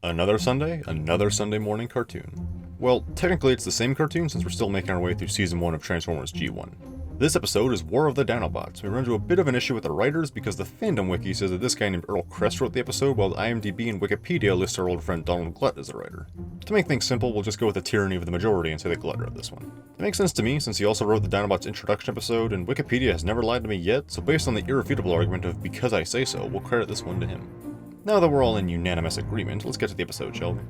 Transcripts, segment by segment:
Another Sunday morning cartoon. Well, technically it's the same cartoon since we're still making our way through Season 1 of Transformers G1. This episode is War of the Dinobots. We run into a bit of an issue with the writers because the fandom wiki says that this guy named Earl Crest wrote the episode while IMDb and Wikipedia list our old friend Donald Glut as the writer. To make things simple, we'll just go with the tyranny of the majority and say that Glut wrote this one. It makes sense to me since he also wrote the Dinobots introduction episode, and Wikipedia has never lied to me yet, so based on the irrefutable argument of because I say so, we'll credit this one to him. Now that we're all in unanimous agreement, let's get to the episode, shall we?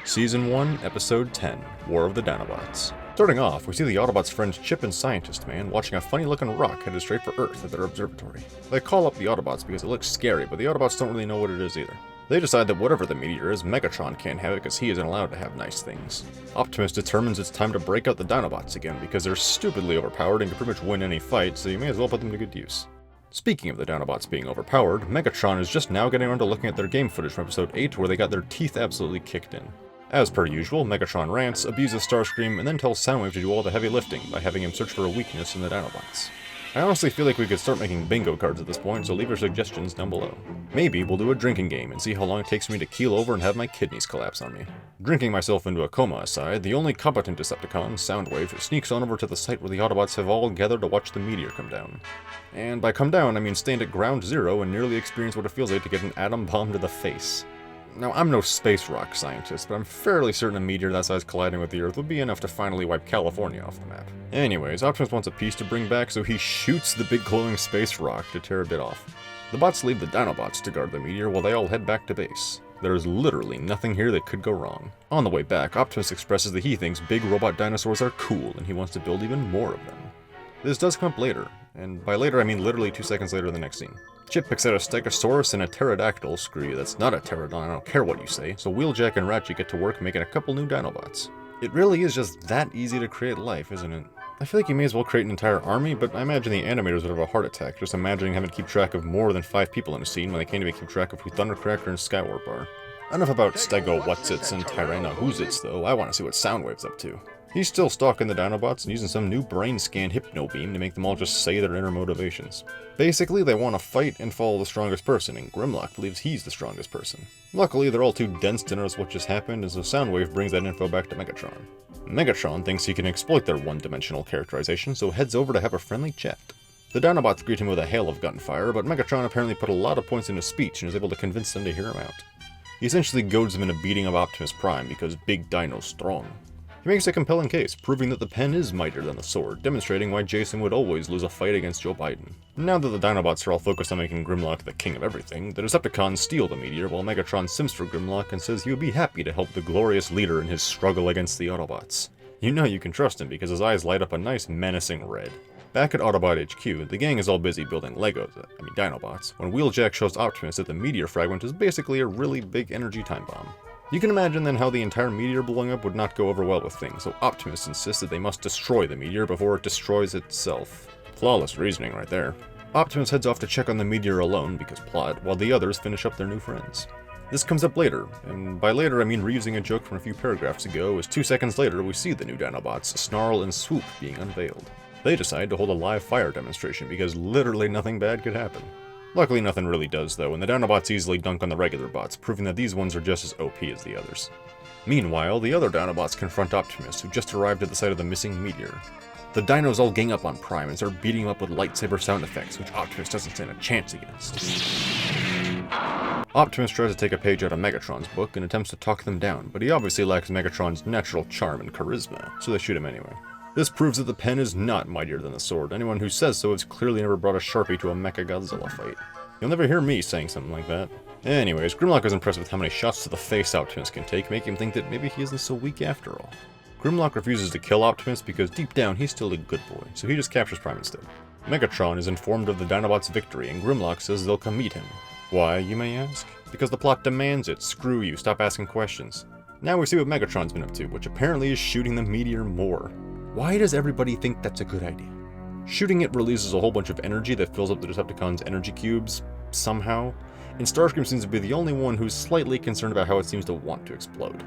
Season 1, Episode 10, War of the Dinobots. Starting off, we see the Autobots' friends Chip and Scientist Man watching a funny-looking rock headed straight for Earth at their observatory. They call up the Autobots because it looks scary, but the Autobots don't really know what it is either. They decide that whatever the meteor is, Megatron can't have it because he isn't allowed to have nice things. Optimus determines it's time to break out the Dinobots again because they're stupidly overpowered and can pretty much win any fight, so you may as well put them to good use. Speaking of the Dinobots being overpowered, Megatron is just now getting around to looking at their game footage from Episode 8 where they got their teeth absolutely kicked in. As per usual, Megatron rants, abuses Starscream, and then tells Soundwave to do all the heavy lifting by having him search for a weakness in the Dinobots. I honestly feel like we could start making bingo cards at this point, so leave your suggestions down below. Maybe we'll do a drinking game and see how long it takes me to keel over and have my kidneys collapse on me. Drinking myself into a coma aside, the only competent Decepticon, Soundwave, sneaks on over to the site where the Autobots have all gathered to watch the meteor come down. And by come down, I mean stand at ground zero and nearly experience what it feels like to get an atom bomb to the face. Now, I'm no space rock scientist, but I'm fairly certain a meteor that size colliding with the Earth would be enough to finally wipe California off the map. Anyways, Optimus wants a piece to bring back, so he shoots the big glowing space rock to tear a bit off. The bots leave the Dinobots to guard the meteor while they all head back to base. There is literally nothing here that could go wrong. On the way back, Optimus expresses that he thinks big robot dinosaurs are cool, and he wants to build even more of them. This does come up later, and by later I mean literally 2 seconds later in the next scene. Chip picks out a Stegosaurus and a pterodactyl. Screw you, that's not a pterodon, I don't care what you say, so Wheeljack and Ratchet get to work making a couple new Dinobots. It really is just that easy to create life, isn't it? I feel like you may as well create an entire army, but I imagine the animators would have a heart attack just imagining having to keep track of more than 5 people in a scene when they can't even keep track of who Thundercracker and Skywarp are. Enough about Stego Whatsits and Tyranna Whoosits though, I want to see what Soundwave's up to. He's still stalking the Dinobots and using some new brain scan hypno beam to make them all just say their inner motivations. Basically, they want to fight and follow the strongest person, and Grimlock believes he's the strongest person. Luckily, they're all too dense to notice what just happened, and so Soundwave brings that info back to Megatron. Megatron thinks he can exploit their one-dimensional characterization, so heads over to have a friendly chat. The Dinobots greet him with a hail of gunfire, but Megatron apparently put a lot of points into speech and is able to convince them to hear him out. He essentially goads them into beating of Optimus Prime because Big Dino's strong. He makes a compelling case, proving that the pen is mightier than the sword, demonstrating why Jason would always lose a fight against Joe Biden. Now that the Dinobots are all focused on making Grimlock the king of everything, the Decepticons steal the meteor while Megatron sims for Grimlock and says he would be happy to help the glorious leader in his struggle against the Autobots. You know you can trust him because his eyes light up a nice menacing red. Back at Autobot HQ, the gang is all busy building Dinobots, when Wheeljack shows Optimus that the meteor fragment is basically a really big energy time bomb. You can imagine then how the entire meteor blowing up would not go over well with things, so Optimus insists that they must destroy the meteor before it destroys itself. Flawless reasoning right there. Optimus heads off to check on the meteor alone, because plot, while the others finish up their new friends. This comes up later, and by later I mean reusing a joke from a few paragraphs ago, as 2 seconds later we see the new Dinobots, Snarl and Swoop, being unveiled. They decide to hold a live fire demonstration because literally nothing bad could happen. Luckily nothing really does though, and the Dinobots easily dunk on the regular bots, proving that these ones are just as OP as the others. Meanwhile, the other Dinobots confront Optimus, who just arrived at the site of the missing meteor. The Dinos all gang up on Prime and start beating him up with lightsaber sound effects, which Optimus doesn't stand a chance against. Optimus tries to take a page out of Megatron's book and attempts to talk them down, but he obviously lacks Megatron's natural charm and charisma, so they shoot him anyway. This proves that the pen is not mightier than the sword. Anyone who says so has clearly never brought a Sharpie to a Mechagodzilla fight. You'll never hear me saying something like that. Anyways, Grimlock is impressed with how many shots to the face Optimus can take, making him think that maybe he isn't so weak after all. Grimlock refuses to kill Optimus because deep down he's still a good boy, so he just captures Prime instead. Megatron is informed of the Dinobots' victory, and Grimlock says they'll come meet him. Why, you may ask? Because the plot demands it. Screw you, stop asking questions. Now we see what Megatron's been up to, which apparently is shooting the meteor more. Why does everybody think that's a good idea? Shooting it releases a whole bunch of energy that fills up the Decepticons' energy cubes, somehow, and Starscream seems to be the only one who's slightly concerned about how it seems to want to explode.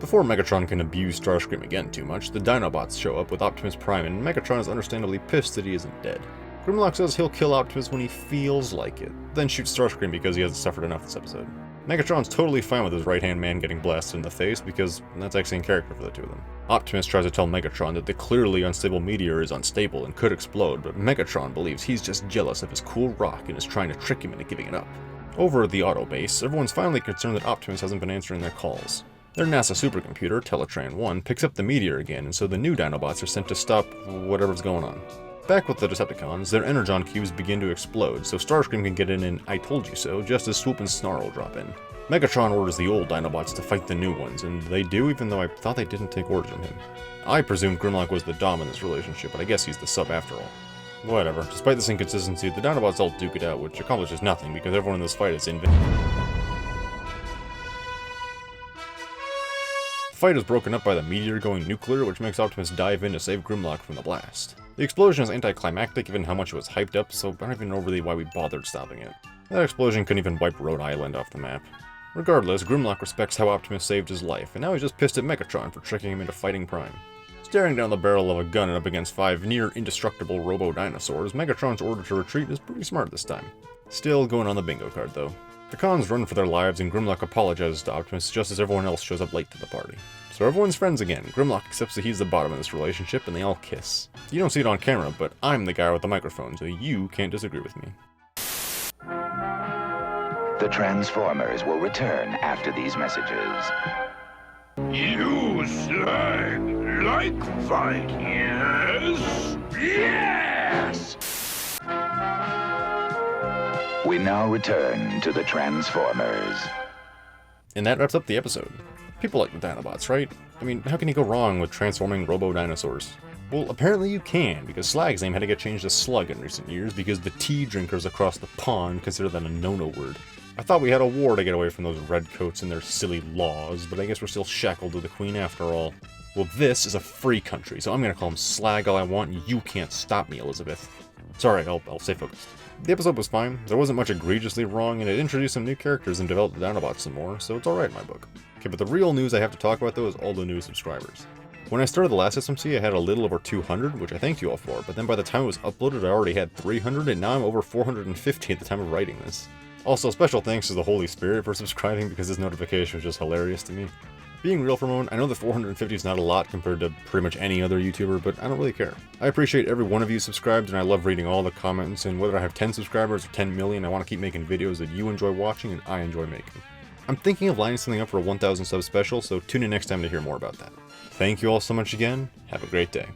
Before Megatron can abuse Starscream again too much, the Dinobots show up with Optimus Prime, and Megatron is understandably pissed that he isn't dead. Grimlock says he'll kill Optimus when he feels like it, then shoots Starscream because he hasn't suffered enough this episode. Megatron's totally fine with his right-hand man getting blasted in the face because that's actually in character for the two of them. Optimus tries to tell Megatron that the clearly unstable meteor is unstable and could explode, but Megatron believes he's just jealous of his cool rock and is trying to trick him into giving it up. Over at the auto base, everyone's finally concerned that Optimus hasn't been answering their calls. Their NASA supercomputer, Teletran-1, picks up the meteor again, and so the new Dinobots are sent to stop whatever's going on. Back with the Decepticons, their Energon cubes begin to explode, so Starscream can get in and I told you so, just as Swoop and Snarl drop in. Megatron orders the old Dinobots to fight the new ones, and they do, even though I thought they didn't take orders from him. I presumed Grimlock was the dom in this relationship, but I guess he's the sub after all. Whatever, despite this inconsistency, the Dinobots all duke it out, which accomplishes nothing because everyone in this fight is invincible. The fight is broken up by the meteor going nuclear, which makes Optimus dive in to save Grimlock from the blast. The explosion is anticlimactic given how much it was hyped up, so I don't even know really why we bothered stopping it. That explosion couldn't even wipe Rhode Island off the map. Regardless, Grimlock respects how Optimus saved his life, and now he's just pissed at Megatron for tricking him into fighting Prime. Staring down the barrel of a gun and up against 5 near-indestructible robo-dinosaurs, Megatron's order to retreat is pretty smart this time. Still going on the bingo card, though. The cons run for their lives, and Grimlock apologizes to Optimus just as everyone else shows up late to the party. So everyone's friends again. Grimlock accepts that he's the bottom of this relationship, and they all kiss. You don't see it on camera, but I'm the guy with the microphone, so you can't disagree with me. The Transformers will return after these messages. You slag like fight, yes? Yes! We now return to the Transformers. And that wraps up the episode. People like the Dinobots, right? I mean, how can you go wrong with transforming robo-dinosaurs? Well, apparently you can, because Slag's name had to get changed to Slug in recent years because the tea drinkers across the pond consider that a no-no word. I thought we had a war to get away from those redcoats and their silly laws, but I guess we're still shackled to the Queen after all. Well, this is a free country, so I'm gonna call him Slag all I want, and you can't stop me, Elizabeth. Sorry, I'll stay focused. The episode was fine, there wasn't much egregiously wrong, and it introduced some new characters and developed the Dinobots some more, so it's alright in my book. Okay, but the real news I have to talk about though is all the new subscribers. When I started the last SMC, I had a little over 200, which I thank you all for, but then by the time it was uploaded I already had 300, and now I'm over 450 at the time of writing this. Also, special thanks to the Holy Spirit for subscribing because his notification was just hilarious to me. Being real for a moment, I know that 450 is not a lot compared to pretty much any other YouTuber, but I don't really care. I appreciate every one of you subscribed, and I love reading all the comments, and whether I have 10 subscribers or 10 million, I want to keep making videos that you enjoy watching and I enjoy making. I'm thinking of lining something up for a 1,000 sub special, so tune in next time to hear more about that. Thank you all so much again, have a great day.